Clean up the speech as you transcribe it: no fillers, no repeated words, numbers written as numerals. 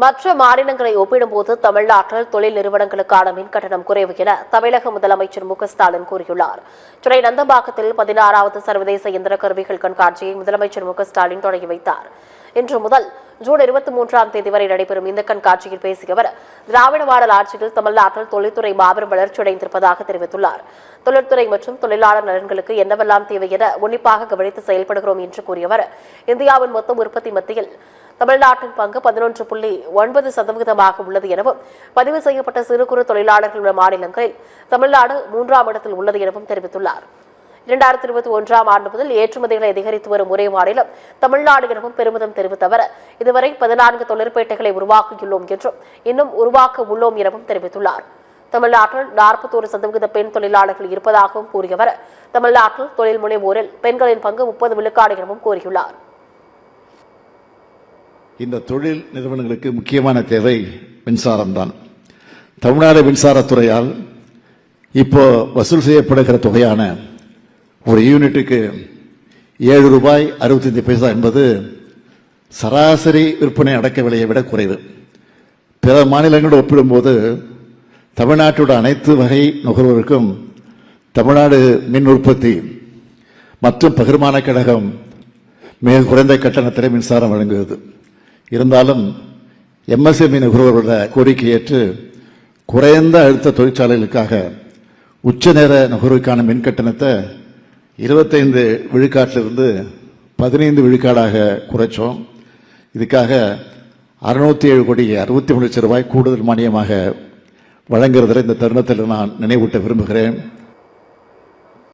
மற்ற மாநிலங்களை ஒப்பிடும்போது தமிழ்நாட்டில் தொழில் நிறுவனங்களுக்கான மின் கட்டணம் குறைவு என தமிழக முதலமைச்சர் மு.க.ஸ்டாலின் கூறியுள்ளார். சென்னை நந்தம்பாக்கத்தில் 16வது சர்வதேச இயந்திர கருவிகள் கண்காட்சியை முதலமைச்சர் மு.க.ஸ்டாலின் தொடங்கி வைத்தார். இன்று முதல் ஜூன் 23ஆம் தேதி வரை நடைபெறும் இந்த கண்காட்சியில் பேசிய அவர், திராவிட மாடல் ஆட்சியில் தமிழ்நாட்டில் தொழில்துறை மாபெரும் வளர்ச்சியடைந்திருப்பதாக தெரிவித்துள்ளார். தொழில்துறை மற்றும் தொழிலாளர் நலன்களுக்கு என்னவெல்லாம் தேவை என உன்னிப்பாக கவனித்து செயல்படுகிறோம் என்று கூறிய அவர், இந்தியாவின் மொத்த உற்பத்தி மத்தியில் தமிழ்நாட்டின் பங்கு 11.9% உள்ளது எனவும், பதிவு செய்யப்பட்ட சிறு குறு தொழிலாளர்கள் உள்ள மாநிலங்களில் தமிழ்நாடு 3ஆம் இடத்தில் உள்ளது எனவும் தெரிவித்துள்ளார். 2021ஆம் ஆண்டு முதல் ஏற்றுமதிகளை அதிகரித்து வரும் ஒரே மாநிலம் தமிழ்நாடு எனவும் பெருமிதம் தெரிவித்த அவர், இதுவரை 14 தொழிற்பேட்டைகளை உருவாக்கியுள்ளோம் என்றும் இன்னும் உருவாக்க உள்ளோம் எனவும் தெரிவித்துள்ளார். தமிழ்நாட்டில் 41% பெண் தொழிலாளர்கள் இருப்பதாகவும் கூறியவர், தமிழ்நாட்டில் தொழில் முனைவோரில் பெண்களின் பங்கு 30 விழுக்காடு எனவும் கூறியுள்ளார். இந்த தொழில் நிறுவனங்களுக்கு முக்கியமான தேவை மின்சாரம்தான். தமிழ்நாடு மின்சாரத்துறையால் இப்போ வசூல் செய்யப்படுகிற தொகையான ஒரு யூனிட்டுக்கு ₹7.65 என்பது சராசரி விற்பனை அடக்க விலையை விட குறைவு. பிற மாநிலங்களோடு ஒப்பிடும்போது தமிழ்நாட்டோட அனைத்து வகை நுகர்வோருக்கும் தமிழ்நாடு மின் உற்பத்தி மற்றும் பகிர்மான கழகம் மிக குறைந்த கட்டணத்தில் மின்சாரம் வழங்குகிறது. இருந்தாலும் எம்எஸ்எம்இ நுகர்வோரோட கோரிக்கை ஏற்று குறைந்த அழுத்த தொழிற்சாலைகளுக்காக உச்ச நேர நுகர்வுக்கான மின் கட்டணத்தை 25 விழுக்காட்டிலிருந்து 15 விழுக்காடாக குறைச்சோம். இதுக்காக 607 கோடி 63 லட்சம் ரூபாய் கூடுதல் மானியமாக வழங்குறதில் இந்த தருணத்தில் நான் நினைவூட்ட விரும்புகிறேன்.